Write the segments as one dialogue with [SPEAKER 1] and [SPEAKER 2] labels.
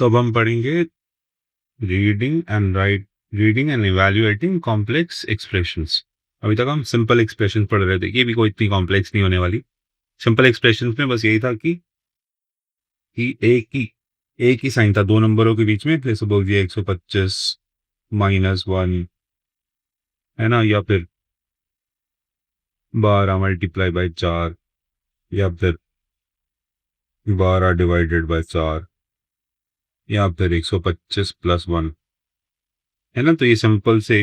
[SPEAKER 1] तो अब हम पढ़ेंगे reading and evaluating complex expressions. अभी तक हम सिंपल एक्सप्रेशन पढ़ रहे थे, ये भी कोई इतनी कॉम्प्लेक्स नहीं होने वाली। सिंपल एक्सप्रेशंस में बस यही था कि एक ही साइन था दो नंबरों के बीच में, जैसे बोल दिया 125 -1 है ना, या फिर 12 मल्टीप्लाई बाय 4, या फिर 12 डिवाइडेड बाय 4, या फिर 125 + 1, है ना। तो ये सिंपल से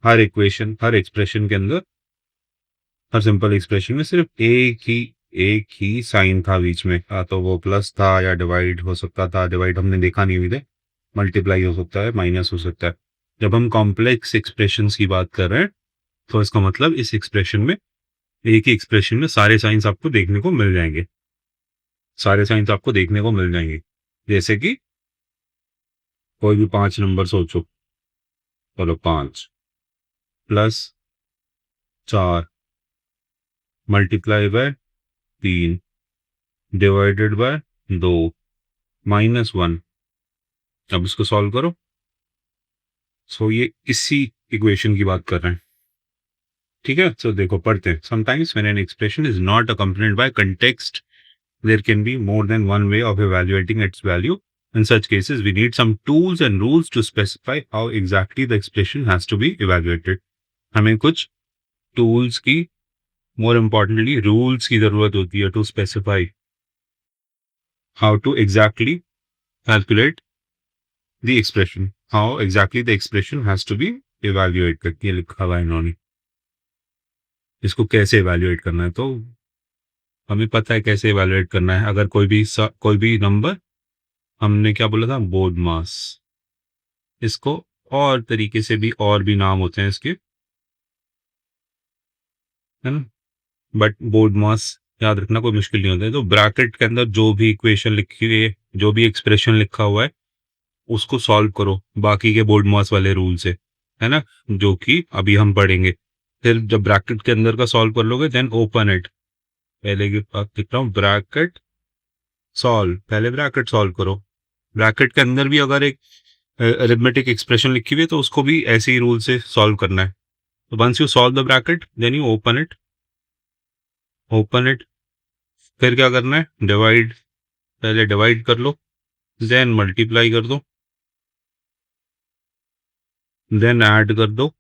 [SPEAKER 1] हर एक्सप्रेशन के अंदर, हर सिंपल एक्सप्रेशन में सिर्फ एक ही साइन था बीच में, तो वो प्लस था या डिवाइड हो सकता था। डिवाइड हमने देखा नहीं अभी तक, मल्टीप्लाई हो सकता है, माइनस हो सकता है। जब हम कॉम्प्लेक्स एक्सप्रेशंस की बात कर रहे हैं तो इसका मतलब इस एक्सप्रेशन में, एक ही एक्सप्रेशन में सारे साइंस आपको देखने को मिल जाएंगे, जैसे कि कोई भी 5 नंबर सोचो, चलो 5 + 4 मल्टीप्लाई बाय 3 डिवाइडेड बाय 2 -1। अब इसको सॉल्व करो। सो ये इसी इक्वेशन की बात कर रहे हैं, ठीक है। सो देखो पढ़ते हैं। Sometimes when an expression is not accompanied by context, there can be more than one way of evaluating its value. In such cases, we need some tools and rules to specify how exactly the expression has to be evaluated. हमें कुछ tools की, more importantly rules की जरूरत होती है to specify how to exactly calculate the expression, how exactly the expression has to be evaluated करके लिखा हुआ है इन्होंने। इसको कैसे evaluate करना है, तो हमें पता है कैसे evaluate करना है। अगर कोई भी नंबर, हमने क्या बोला था, बोर्ड मास, इसको और तरीके से भी, और भी नाम होते हैं इसके, है ना। बट बोर्ड मास याद रखना कोई मुश्किल नहीं होता है। तो ब्रैकेट के अंदर जो भी इक्वेशन लिखी हुई है, जो भी एक्सप्रेशन लिखा हुआ है, उसको सॉल्व करो बाकी के बोर्ड मास वाले रूल से, है ना, जो कि अभी हम पढ़ेंगे। फिर जब ब्रैकेट के अंदर का सॉल्व कर लोगे, देन ओपन इट। पहले की बात लिख रहा हूँ, ब्रैकेट सॉल्व, पहले ब्रैकेट सॉल्व करो। ब्रैकेट के अंदर भी अगर एक अरिथमेटिक एक्सप्रेशन लिखी हुई है तो उसको भी ऐसे ही रूल से सॉल्व करना है। तो once you solve the bracket, then you open it. फिर क्या करना है, डिवाइड, पहले डिवाइड कर लो, देन मल्टीप्लाई कर दो, देन ऐड कर दो,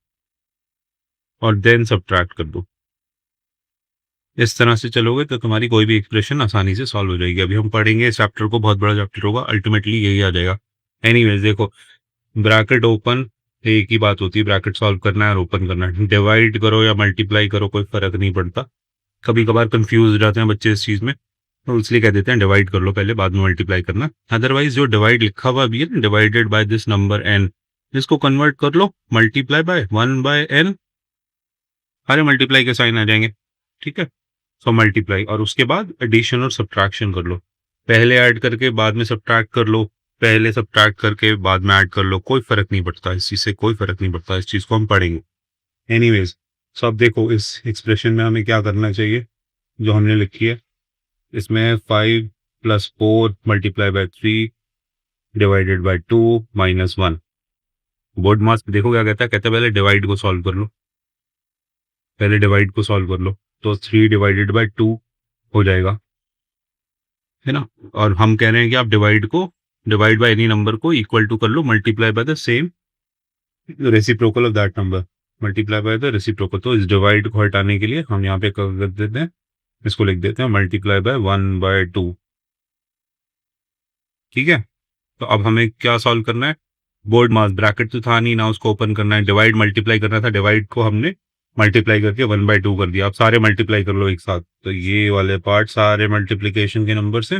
[SPEAKER 1] और देन सब्ट्रैक्ट कर दो। इस तरह से चलोगे तो तुम्हारी कोई भी एक्सप्रेशन आसानी से सॉल्व हो जाएगी। अभी हम पढ़ेंगे इस चैप्टर को, बहुत बड़ा चैप्टर होगा, अल्टीमेटली यही आ जाएगा। एनीवेज देखो, ब्रैकेट ओपन, एक ही बात होती है, ब्रैकेट सॉल्व करना है और ओपन करना है। डिवाइड करो या मल्टीप्लाई करो, कोई फर्क नहीं पड़ता। कभी कभार कंफ्यूज हो जाते हैं बच्चे इस चीज में, तो इसलिए कह देते हैं डिवाइड कर लो पहले, बाद में मल्टीप्लाई करना। अदरवाइज जो डिवाइड लिखा हुआ भी है ना, divided by this number n, इसको कन्वर्ट कर लो मल्टीप्लाई बाय 1/n, सारे मल्टीप्लाई के साइन आ जाएंगे, ठीक है। सो मल्टीप्लाई, और उसके बाद एडिशन और सब्ट्रैक्शन कर लो। पहले ऐड करके बाद में सब्ट्रैक्ट कर लो, पहले सब्ट्रैक्ट करके बाद में ऐड कर लो, कोई फर्क नहीं पड़ता इस चीज से, कोई फर्क नहीं पड़ता। इस चीज को हम पढ़ेंगे एनीवेज। सो अब देखो इस एक्सप्रेशन में हमें क्या करना चाहिए, जो हमने लिखी है इसमें 5 + 4 multiply by 3 divided by 2 -1। BODMAS देखो क्या कहता है, पहले डिवाइड को सॉल्व कर लो, पहले डिवाइड को सॉल्व कर लो, तो 3 डिवाइडेड बाय 2 हो जाएगा, है ना। और हम कह रहे हैं कि आप डिवाइड बाय एनी नंबर को इक्वल टू कर लो, multiply by the same reciprocal of that number, multiply by the reciprocal. तो इस डिवाइड को हटाने के लिए हम यहाँ पे कर देते हैं, इसको लिख देते हैं मल्टीप्लाई बाय 1/2, ठीक है। तो अब हमें क्या सॉल्व करना है, बोर्ड मास, ब्रैकेट तो था नहीं ना, उसको ओपन करना है। डिवाइड मल्टीप्लाई करना था, डिवाइड को हमने मल्टीप्लाई करके 1/2 कर दिया। अब सारे मल्टीप्लाई कर लो एक साथ, तो ये वाले पार्ट सारे मल्टीप्लीकेशन के नंबर से,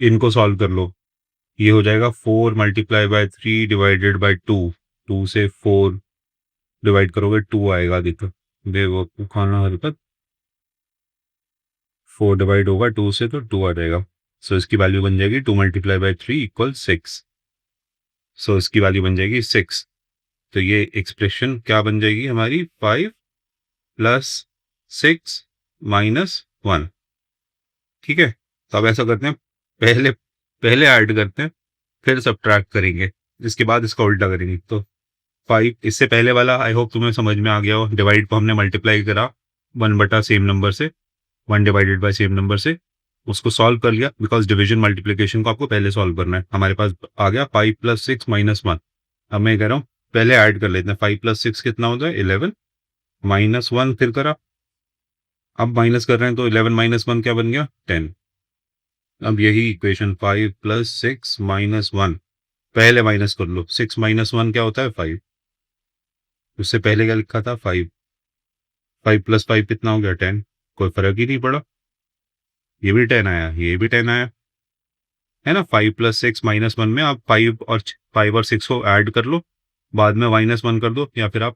[SPEAKER 1] इनको सॉल्व कर लो। ये हो जाएगा 4 मल्टीप्लाई बाय 3 डिवाइडेड बाय 2, 2 से 4 डिवाइड करोगे 2 आएगा, देखो बेवकूफ खाना हरकत, 4 डिवाइड होगा 2 से तो 2 आ जाएगा। सो इसकी वैल्यू बन जाएगी 2 मल्टीप्लाई बाय 3 = 6। सो इसकी वैल्यू बन जाएगी 6। तो ये एक्सप्रेशन क्या बन जाएगी हमारी, 5 + 6 - 1, ठीक है। तो अब ऐसा करते हैं, पहले पहले ऐड करते हैं फिर सब्ट्रैक्ट करेंगे, इसके बाद इसका उल्टा करेंगे। तो 5 इससे पहले वाला आई होप तुम्हें समझ में आ गया हो। डिवाइड को हमने मल्टीप्लाई करा 1 बटा सेम नंबर से, 1 डिवाइडेड बाय सेम नंबर से, उसको सॉल्व कर लिया बिकॉज डिवीजन मल्टीप्लिकेशन को आपको पहले सॉल्व करना है। हमारे पास आ गया 5 + 6 - 1। अब मैं कह रहा हूँ पहले ऐड कर लेते हैं। 5 + 6 कितना होता है 11 -1 फिर करा, अब माइनस कर रहे हैं तो 11 - 1 क्या बन गया 10। अब यही इक्वेशन 5 + 6 - 1 पहले माइनस कर लो। 6 - 1 क्या होता है 5, उससे पहले क्या लिखा था 5। 5 + 5 कितना हो गया 10, कोई फर्क ही नहीं पड़ा। ये भी 10 आया, ये भी 10 आया, है ना। 5 + 6 - 1 में आप 5 और 6 को ऐड कर लो, बाद में -1 कर दो, या फिर आप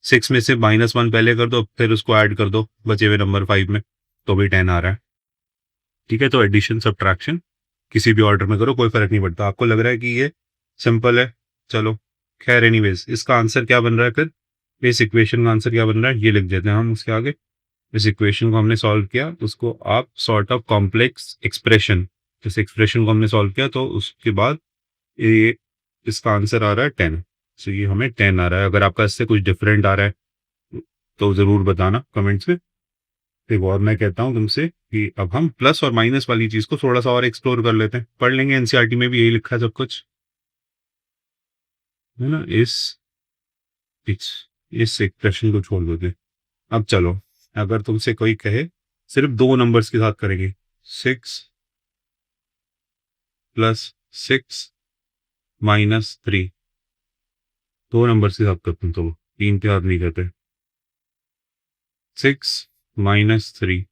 [SPEAKER 1] 6 में से -1 पहले कर दो फिर उसको ऐड कर दो बचे हुए नंबर 5 में, तो भी 10 आ रहा है। ठीक है, तो एडिशन सब्ट्रैक्शन किसी भी ऑर्डर में करो कोई फर्क नहीं पड़ता। आपको लग रहा है कि ये सिंपल है, चलो खैर एनीवेज इसका आंसर क्या बन रहा है फिर, इस इक्वेशन का आंसर क्या बन रहा है ये लिख देते हैं हम उसके आगे। इस इक्वेशन को हमने सॉल्व किया, उसको आप सॉर्ट ऑफ कॉम्प्लेक्स एक्सप्रेशन, इस एक्सप्रेशन को हमने सॉल्व किया तो उसके बाद ये इसका आंसर आ रहा है 10। सो ये हमें 10 आ रहा है। अगर आपका इससे कुछ डिफरेंट आ रहा है तो ज़रूर बताना कमेंट्स में। एक और मैं कहता हूँ तुमसे कि अब हम प्लस और माइनस वाली चीज़ को थोड़ा सा और एक्सप्लोर कर लेते हैं। पढ़ लेंगे, एनसीईआरटी में भी यही लिखा है सब कुछ, है ना। इस एक्सप्रेशन को छोड़ दोगे। अब चलो, अगर तुमसे कोई कहे सिर्फ 2 नंबर्स के साथ करेंगे, 6 + 6 - 3, 2 नंबर्स के साथ करते हैं तो 3 के साथ नहीं करते। 6 - 3,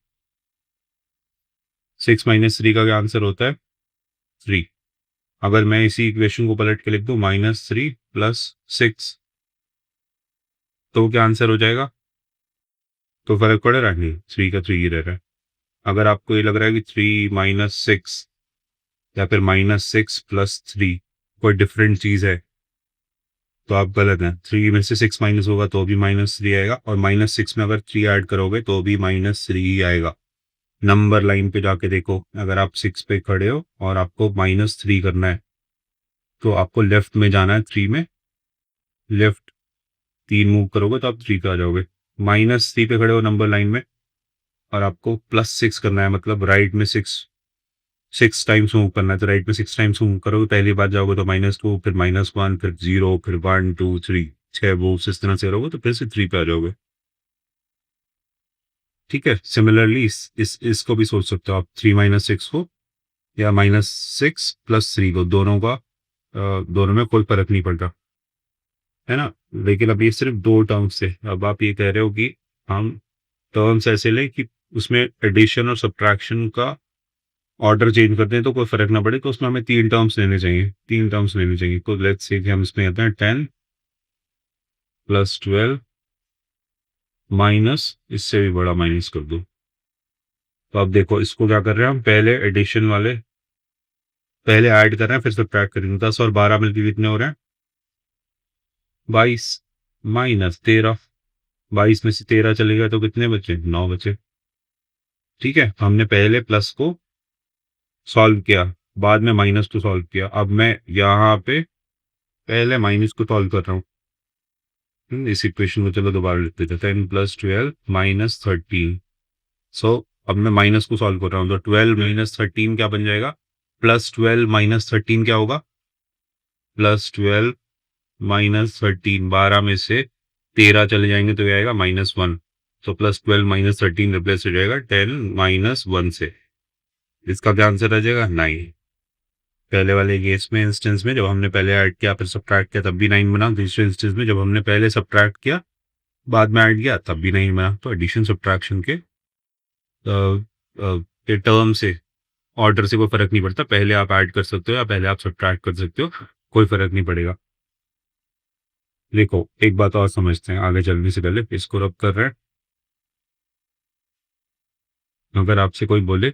[SPEAKER 1] 6 - 3 का क्या आंसर होता है 3। अगर मैं इसी इक्वेशन को पलट के लिख दूं -3 + 6, तो क्या आंसर हो जाएगा, तो फर्क पड़ रहा है नहीं, 3 का 3 ही रह रहा है। अगर आपको ये लग रहा है कि 3 - 6 या फिर -6 + 3 कोई डिफरेंट चीज़ है, तो आप गलत हैं। 3 में से 6 माइनस होगा तो भी -3 आएगा, और -6 में अगर 3 ऐड करोगे तो भी -3 ही आएगा। नंबर लाइन पे जाके देखो, अगर आप 6 पे खड़े हो और आपको -3 करना है तो आपको लेफ्ट में जाना है 3 में, लेफ्ट 3 मूव करोगे तो आप 3 पे आ जाओगे। -3 पे खड़े हो नंबर लाइन में और आपको +6 करना है, मतलब राइट में 6 टाइम्स मूव करना है, तो राइट में 6 टाइम्स मूव करोगे, पहली बार जाओगे तो -2, फिर -1, फिर 0, फिर 1 2 3, 6 मूव्स इस तरह से करोगे तो फिर से 3 पे आ जाओगे। ठीक है, सिमिलरली इसको भी सोच सकते हो आप, 3 - 6 को या -6 + 3 को, दोनों में कोई फर्क नहीं पड़ता, है ना। लेकिन अब ये सिर्फ 2 टर्म्स थे, अब आप ये कह रहे हो कि हम टर्म्स ऐसे लें कि उसमें एडिशन और सब्ट्रैक्शन का ऑर्डर चेंज करते हैं तो कोई फ़र्क ना पड़े, तो उसमें हमें 3 टर्म्स लेने चाहिए, 3 टर्म्स लेने चाहिए। तो लेट्स से कि हम इसमें लेते हैं 10 + 12 माइनस, इससे भी बड़ा माइनस कर दो। तो अब देखो इसको क्या कर रहे हैं हम, पहले एडिशन वाले पहले ऐड कर रहे हैं फिर सब्ट्रैक्ट करेंगे। 10 और 12 मिलकर कितने हो रहे हैं 22 माइनस 13, 22 में से 13 चले गए तो कितने बचे 9 बचे। ठीक है, हमने पहले प्लस को सॉल्व किया, बाद में माइनस को सॉल्व किया। अब मैं यहाँ पे पहले माइनस को सॉल्व कर रहा हूँ। इस इक्वेशन को चलो दोबारा लिख देते हैं, 10 + 12 - 13। सो अब मैं माइनस को सॉल्व कर रहा हूँ, तो 12 - 13 क्या बन जाएगा, +12 - 13 क्या होगा, +12 - 13, 12 में से 13 चले जाएंगे तो ये आएगा -1, तो +12 - 13 रिप्लेस हो जाएगा 10 - 1 से। इसका क्या आंसर आ जाएगा 9। पहले वाले केस में इंस्टेंस में जब हमने पहले ऐड किया फिर सब्ट्रैक्ट किया तब भी 9 बना। दूसरे इंस्टेंस में जब हमने पहले सब्ट्रैक्ट किया बाद में ऐड किया तब भी 9 बना। तो एडिशन सब्ट्रैक्शन के टर्म से, ऑर्डर से कोई फर्क नहीं पड़ता, पहले आप ऐड कर सकते हो या पहले आप सब्ट्रैक्ट कर सकते हो, कोई फर्क नहीं पड़ेगा। देखो एक बात और समझते हैं आगे चलने से पहले, इसको रब कर रहे हैं। अगर आपसे कोई बोले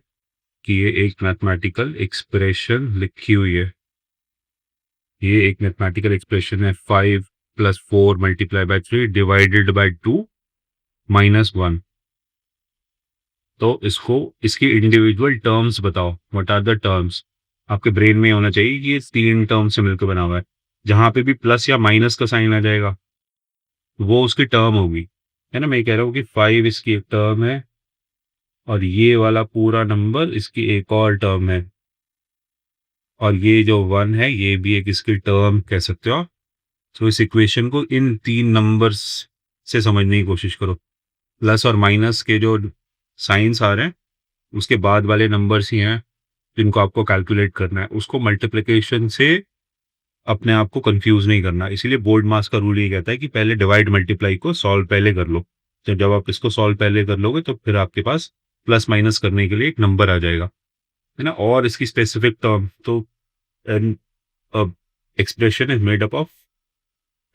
[SPEAKER 1] कि ये एक मैथमेटिकल एक्सप्रेशन लिखी हुई है, ये एक मैथमेटिकल एक्सप्रेशन है 5 + 4 × 3 डिवाइडेड बाय 2 -1, तो इसको इसकी इंडिविजुअल टर्म्स बताओ, व्हाट आर द टर्म्स। आपके ब्रेन में होना चाहिए कि ये 3 टर्म से मिलकर बना हुआ है। जहाँ पे भी प्लस या माइनस का साइन आ जाएगा, वो उसकी टर्म होगी। है ना? मैं ये कह रहा हूँ कि 5 इसकी एक टर्म है और ये वाला पूरा नंबर इसकी एक और टर्म है। और ये जो 1 है, ये भी एक इसकी टर्म कह सकते हो आप। तो इस इक्वेशन को इन 3 नंबर्स से समझने की कोशिश करो। प्लस और माइनस के जो साइन्स आ रहे हैं, उसके बाद वाले नंबर्स ही हैं जिनको आपको कैलकुलेट करना है। उसको मल्टीप्लिकेशन से अपने आप को कंफ्यूज नहीं करना। इसीलिए बोर्ड मास का रूल ये कहता है कि पहले डिवाइड मल्टीप्लाई को सॉल्व पहले कर लो। तो जब आप इसको सॉल्व पहले कर लोगे तो फिर आपके पास प्लस माइनस करने के लिए एक नंबर आ जाएगा, है ना? और इसकी स्पेसिफिक टर्म तो an expression is made up of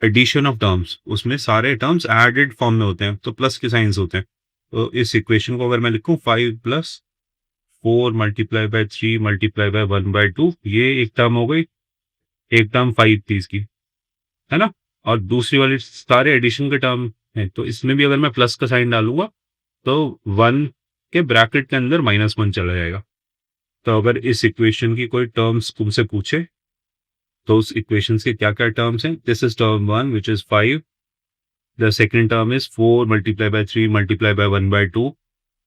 [SPEAKER 1] addition of terms. उसमें सारे टर्म्स एडेड फॉर्म में होते हैं, तो प्लस के साइंस होते हैं। तो इस इक्वेशन को अगर मैं लिखूं 5 plus 4 multiply by 3 multiply by 1/2, ये एक टर्म हो गई। एक टर्म 5 थी इसकी, है ना? और दूसरी वाली सारे एडिशन के टर्म हैं, तो इसमें भी अगर मैं प्लस का साइन डालूंगा तो 1 के ब्रैकेट के अंदर -1 चला जाएगा। तो अगर इस इक्वेशन की कोई टर्म्स तुमसे पूछे तो उस इक्वेशन के क्या क्या टर्म्स हैं? This is term 1 which is 5, the second term is 4 multiply by 3 multiply by 1/2,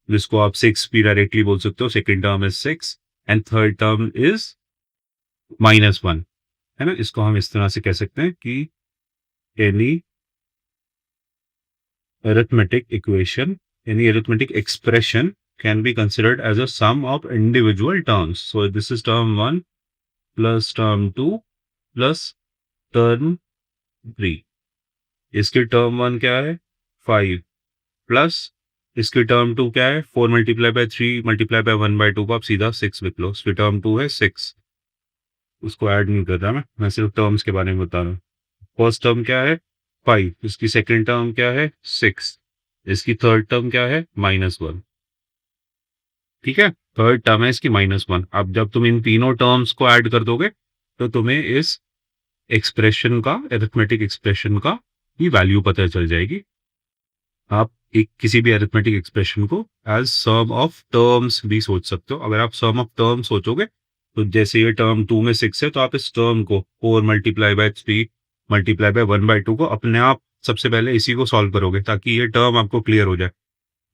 [SPEAKER 1] जिसको आप 6 भी डायरेक्टली बोल सकते हो। Second term is 6 and third term is -1, है ना? इसको हम इस तरह से कह सकते हैं कि any arithmetic equation, any arithmetic expression can be considered as a sum of individual terms. So this is term 1 plus term 2 plus term 3. इसकी term 1 क्या है? 5 प्लस इसकी term 2 क्या है? 4 मल्टीप्लाई बाय 3 मल्टीप्लाई बाय 1/2 को आप सीधा 6 लिख लो। इसकी term 2 है 6। उसको ऐड नहीं कर रहा मैं सिर्फ टर्म्स के बारे में बता रहा हूँ। फर्स्ट टर्म क्या है? 5। इसकी सेकेंड टर्म क्या है? 6। इसकी थर्ड टर्म क्या है? -1। ठीक है? थर्ड टर्म है इसकी -1। अब जब तुम इन तीनों टर्म्स को ऐड कर दोगे तो तुम्हें इस एक्सप्रेशन का, अरिथमेटिक एक्सप्रेशन का ही वैल्यू पता चल जाएगी। आप एक किसी भी अरिथमेटिक एक्सप्रेशन को एज सम ऑफ टर्म्स भी सोच सकते हो। अगर आप सम ऑफ टर्म सोचोगे तो जैसे ये टर्म 2 में 6 है, तो आप इस टर्म को 4 मल्टीप्लाई बाय 3 मल्टीप्लाई बाय 1/2 को अपने आप सबसे पहले इसी को सॉल्व करोगे ताकि ये टर्म आपको क्लियर हो जाए।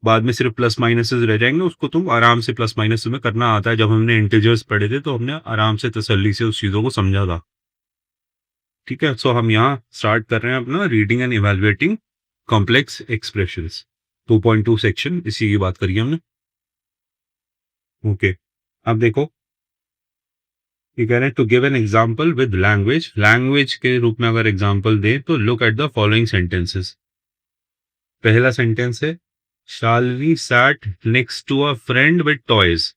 [SPEAKER 1] बाद में सिर्फ प्लस माइनसेस रह जाएंगे, उसको तुम आराम से प्लस माइनस में करना आता है। जब हमने इंटीजर्स पढ़े थे तो हमने आराम से तसल्ली से उस चीज़ों को समझा था। ठीक है? सो हम यहाँ स्टार्ट कर रहे हैं अपना reading and evaluating complex expressions 2.2 section, इसी की बात करी हमने। ओके, अब देखो ये कह रहे हैं to give an example with language. Language के रूप में अगर एग्जांपल दें तो look at the following sentences. पहला सेंटेंस है Shalini sat next to a friend with toys.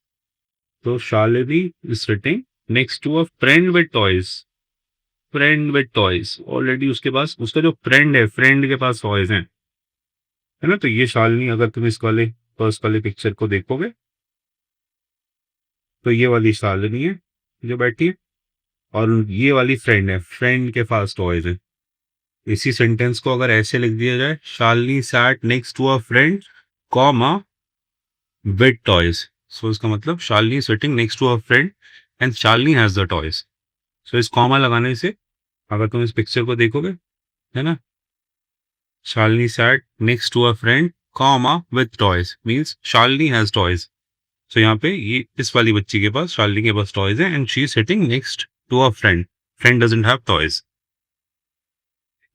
[SPEAKER 1] तो Shalini is sitting next to a friend with toys. Friend with toys, already उसके पास उसका जो फ्रेंड है, फ्रेंड के पास टॉयज हैं, है ना? तो ये शालिनी, अगर तुम इस वाले फर्स्ट वाले पिक्चर को देखोगे तो ये वाली शालिनी है जो बैठी है और ये वाली फ्रेंड है, फ्रेंड के पास टॉयज है। इसी सेंटेंस को अगर ऐसे लिख दिया जाए, Shalini sat next to a friend comma with toys. So इसका मतलब Shalini sitting next to a friend and Shalini has the toys. So इस कॉमा लगाने से अगर तुम इस पिक्चर को देखोगे, है ना, Shalini sat next to a friend comma with toys means Shalini has toys. So यहाँ पे ये इस वाली बच्ची के पास, शालिनी के पास टॉयज है and she is sitting next to a friend, friend doesn't have toys.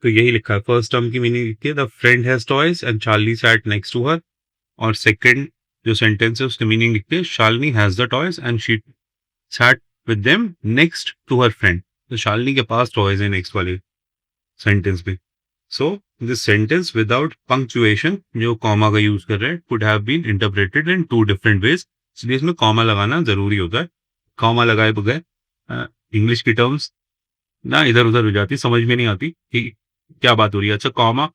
[SPEAKER 1] तो यही लिखा है। फर्स्ट टर्म की मीनिंग लिखी है the friend has toys and Shalini sat next to her. और सेकंड जो सेंटेंस है उसकी मीनिंग लिखते हैं Shalini has the toys and she sat with them next to her friend. तो शालिनी के पास टॉयज है नेक्स्ट वाले सेंटेंस में। So this sentence without punctuation, जो कॉमा का यूज कर रहे हैं, could have been interpreted in 2 different ways. इसलिए इसमें कॉमा लगाना जरूरी होता है। कॉमा लगाए बगैर इंग्लिश की टर्म्स ना इधर उधर हो जाती, समझ में नहीं आती कि क्या बात हो रही है। अच्छा, कॉमा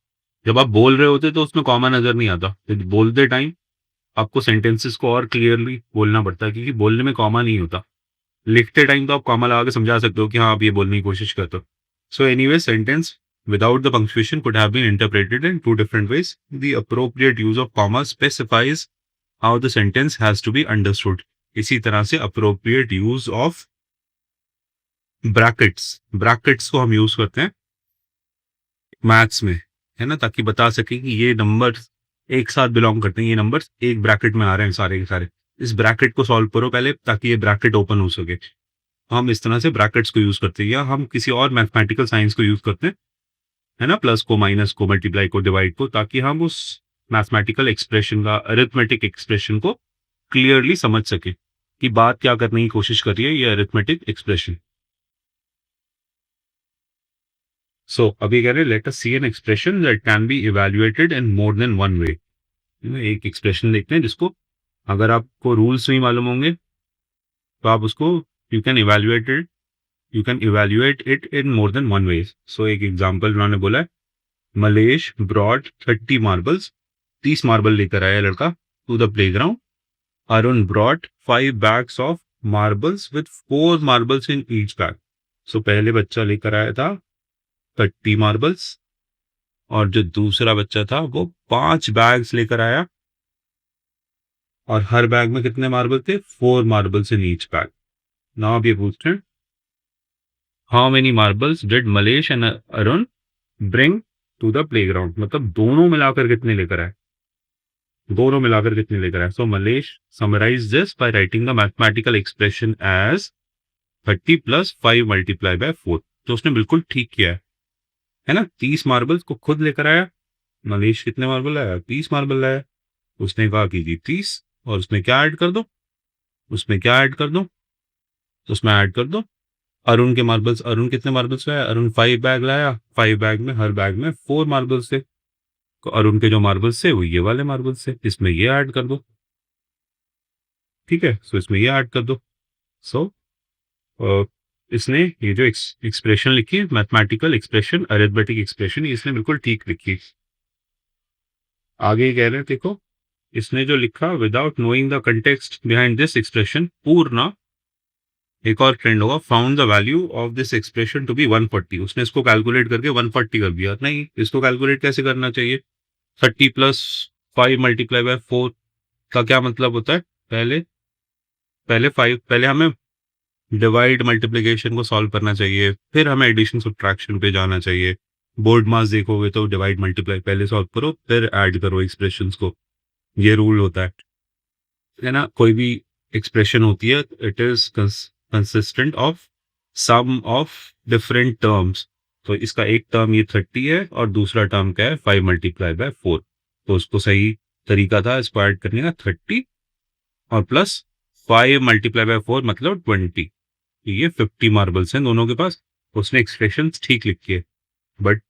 [SPEAKER 1] जब आप बोल रहे होते तो उसमें कॉमा नजर नहीं आता, तो बोलते टाइम आपको सेंटेंसेस को और क्लियरली बोलना पड़ता है क्योंकि बोलने में कॉमा नहीं होता। लिखते टाइम तो आप कॉमा लगा के समझा सकते हो कि हाँ आप ये बोलने की कोशिश करते हो। So anyway, sentence without the punctuation could have been interpreted in 2 different ways. The appropriate use of comma specifies how the sentence has to be understood. इसी तरह से appropriate use of ब्रैकेट्स को हम यूज करते हैं maths में, है ना, ताकि बता सके कि ये नंबर्स एक साथ बिलोंग करते हैं, ये नंबर्स एक ब्रैकेट में आ रहे हैं सारे के सारे। इस ब्रैकेट को सॉल्व करो पहले ताकि ये ब्रैकेट ओपन हो सके। हम इस तरह से ब्रैकेट्स को यूज करते हैं, या हम किसी और मैथमेटिकल साइंस को यूज करते हैं, है ना, प्लस को, माइनस को, मल्टीप्लाई को, डिवाइड को, ताकि हम उस मैथमेटिकल एक्सप्रेशन का, अरिथमेटिक एक्सप्रेशन को क्लियरली समझ सके कि बात क्या करने की कोशिश कर रही है ये अरिथमेटिक एक्सप्रेशन। सो अभी कह रहे हैं let us see an expression that can be evaluated in more than one way. एक एक्सप्रेशन देखते हैं जिसको अगर आपको रूल्स नहीं मालूम होंगे तो आप उसको you can evaluate it in more than one way. So एक एग्जांपल उन्होंने बोला है, मलेश ब्रॉड 30 मार्बल्स, 30 मार्बल लेकर आया लड़का to the playground. Arun brought 5 bags of marbles with 4 marbles in each bag. So पहले बच्चा लेकर आया था 30 मार्बल्स, और जो दूसरा बच्चा था वो 5 बैग्स लेकर आया, और हर बैग में कितने मार्बल थे? 4 marbles in each bag. Now आप ये पूछते हैं, how many marbles did Malesh and Arun bring to the playground? मतलब दोनों मिलाकर कितने लेकर आए, दोनों मिलाकर कितने लेकर आए। So Malesh summarise this by writing the mathematical expression as 30 + 5 multiply by 4। तो उसने बिल्कुल ठीक किया है ना, 30 मार्बल्स को खुद लेकर आया। मलेश कितने मार्बल लाया? 30 मार्बल लाया। उसने कहा कि जी 30, और उसमें क्या ऐड कर दो, उसमें क्या ऐड कर दो, तो उसमें ऐड कर दो अरुण के मार्बल्स। अरुण कितने मार्बल्स लाया? अरुण 5 बैग लाया, 5 बैग में हर बैग में 4 मार्बल्स थे, तो अरुण के जो मार्बल्स थे वो ये वाले मार्बल्स थे, इसमें ये ऐड कर दो। ठीक है, सो इसमें ये ऐड कर दो। सो इसने ये जो एक्सप्रेशन लिखी है, मैथमेटिकल एक्सप्रेशन, अरिथमेटिक एक्सप्रेशन, इसने बिल्कुल ठीक लिखी। आगे कह रहे हैं देखो, इसने जो लिखा, without knowing the context behind this expression, Purna एक और ट्रेंड होगा, found the value of this expression to be 140। उसने इसको कैलकुलेट करके 140 कर दिया। नहीं, इसको कैलकुलेट कैसे करना चाहिए? 30 + 5 मल्टीप्लाई बाय 4 का क्या मतलब होता है? पहले पहले 5 पहले हमें डिवाइड मल्टीप्लिकेशन को सॉल्व करना चाहिए, फिर हमें एडिशन सब्ट्रैक्शन पे जाना चाहिए। बोर्ड मास देखोगे तो डिवाइड मल्टीप्लाई पहले सॉल्व करो, फिर ऐड करो एक्सप्रेशंस को। ये रूल होता है ना। कोई भी एक्सप्रेशन होती है, it is consistent of some of different terms. तो इसका एक टर्म ये 30 है और दूसरा टर्म क्या है? 5 मल्टीप्लाई बाय 4। तो उसको सही तरीका था इसको ऐड करने का, 30 और प्लस 5 मल्टीप्लाई बाय 4 मतलब 20। ये 50 मार्बल्स हैं दोनों के पास। उसने एक्सप्रेशन ठीक लिखी है। बट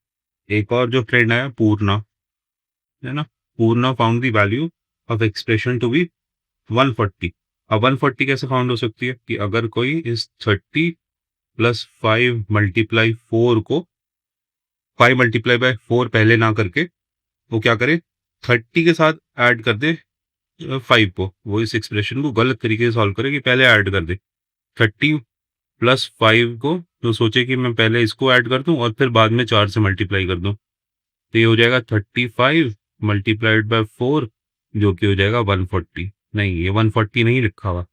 [SPEAKER 1] एक और जो ट्रेंड आया, पूर्णा, है ना, Purna found the value of expression to be 140। अब 140 कैसे फाउंड हो सकती है? कि अगर कोई इस 30 + 5 मल्टीप्लाई 4 को 5 मल्टीप्लाई बाय 4 पहले ना करके वो क्या करे, 30 के साथ ऐड कर दे 5 को। वो इस एक्सप्रेशन को गलत तरीके से सॉल्व करे कि पहले ऐड कर दे 30 + 5 को, तो सोचे कि मैं पहले इसको ऐड कर दूं और फिर बाद में 4 से मल्टीप्लाई कर दूं। तो ये हो जाएगा 35 मल्टीप्लाइड बाय 4, जो कि हो जाएगा 140। नहीं, ये 140 नहीं लिखा हुआ,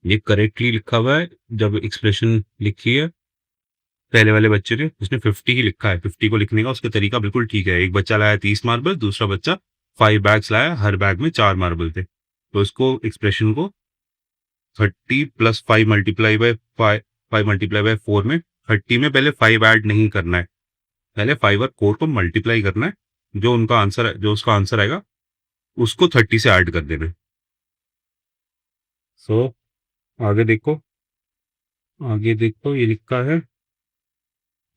[SPEAKER 1] ये करेक्टली लिखा हुआ है। जब एक्सप्रेशन लिखी है पहले वाले बच्चे ने, उसने 50 ही लिखा है। 50 को लिखने का उसका तरीका बिल्कुल ठीक है। एक बच्चा लाया 30 मार्बल, दूसरा बच्चा 5 बैग्स लाया, हर बैग में 4 मार्बल थे। तो इसको एक्सप्रेशन को 30 + 5 मल्टीप्लाई बाय 4 में 30 में पहले 5 ऐड नहीं करना है, पहले 5 और 4 को मल्टीप्लाई करना है। जो उनका आंसर है, जो उसका आंसर आएगा उसको 30 से ऐड कर देना है। सो आगे देखो, आगे देखो, ये लिखा है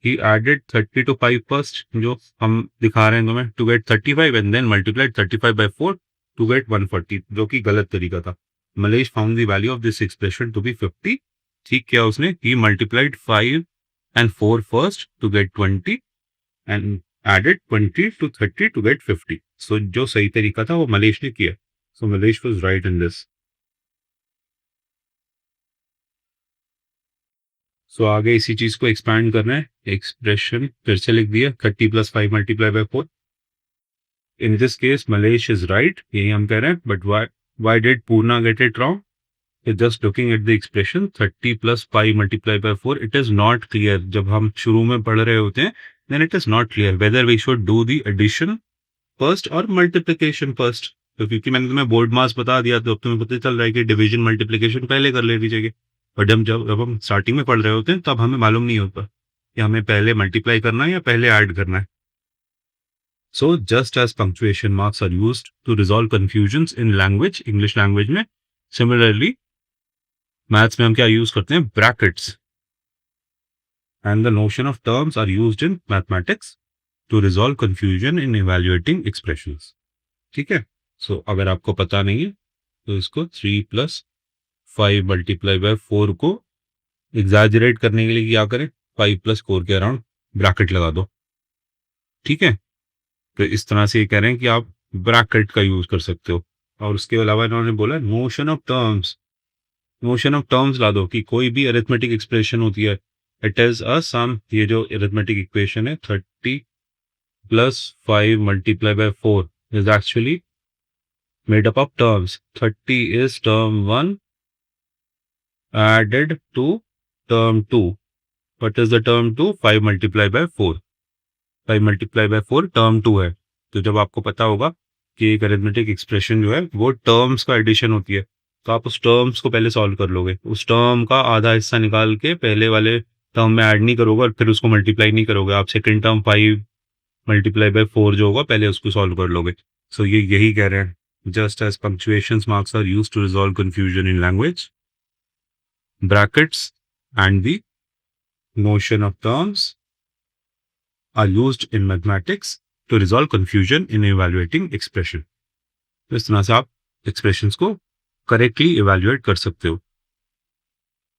[SPEAKER 1] he added 30 to 5 first, जो हम दिखा रहे हैं तुम्हें, to get 35 and then multiplied 35 by 4 to get 140, जो कि गलत तरीका था। Mallesh found the value of this expression to be 50। ठीक किया उसने, he multiplied 5 and 4 first to get 20 and added 20 to 30 to get 50। So जो सही तरीका था वो मलेश ने किया। So Mallesh was right in this। सो आगे इसी चीज को एक्सपैंड करना है। एक्सप्रेशन फिर से लिख दिया, 30 + 5 multiply by 4। In this case Malesh is right, यही हम कह रहे हैं। But why did Purna get it wrong? Just looking at the expression 30 plus five multiply by 4, it is not clear. जब हम शुरू में पढ़ रहे होते हैं, then it is not clear whether we should do the addition first और multiplication first. तो क्योंकि मैंने तुम्हें बोर्ड मास बता दिया, तो अब तुम्हें पता चल रहा है कि डिवीजन मल्टीप्लिकेशन पहले कर लेनी चाहिए। बट जब हम स्टार्टिंग में पढ़ रहे होते हैं, तब हमें मालूम नहीं होता कि हमें पहले मल्टीप्लाई करना है या पहले ऐड करना है। So just as punctuation marks are used to resolve confusions in language, English language में, similarly maths में हम क्या use करते हैं? Brackets. And the notion of terms are used in mathematics to resolve confusion in evaluating expressions. ठीक है? So अगर आपको पता नहीं है, तो इसको 3 plus 5 multiply by 4 को exaggerate करने के लिए क्या करें? 5 plus 4 के अराउंड ब्रैकेट लगा दो। ठीक है? तो इस तरह से ये कह रहे हैं कि आप ब्रैकेट का यूज कर सकते हो। और उसके अलावा इन्होंने बोला notion of terms. Notion of terms ला दो कि कोई भी अरिथमेटिक एक्सप्रेशन होती है, इट इज अ सम। ये जो अरिथमेटिक इक्वेशन है 30 plus 5 multiply by 4 is actually made up of terms. 30 is term 1 added to term 2। What is the term 2? 5 multiply by 4। 5 multiply by 4 term 2 है। तो जब आपको पता होगा कि एक अरिथमेटिक एक्सप्रेशन जो है वो टर्म्स का एडिशन होती है, तो आप उस टर्म्स को पहले सॉल्व कर लोगे। उस टर्म का आधा हिस्सा निकाल के पहले वाले टर्म में ऐड नहीं करोगे और फिर उसको मल्टीप्लाई नहीं करोगे। आप सेकंड टर्म 5 मल्टीप्लाई बाय 4 जो होगा पहले उसको सॉल्व कर लोगे। सो ये यही कह रहे हैं, just as punctuation marks are used to resolve confusion in language, brackets and the notion of terms are used in mathematics to resolve confusion in evaluating expression. तो इस तरह से आप expressions को correctly evaluate कर सकते हो।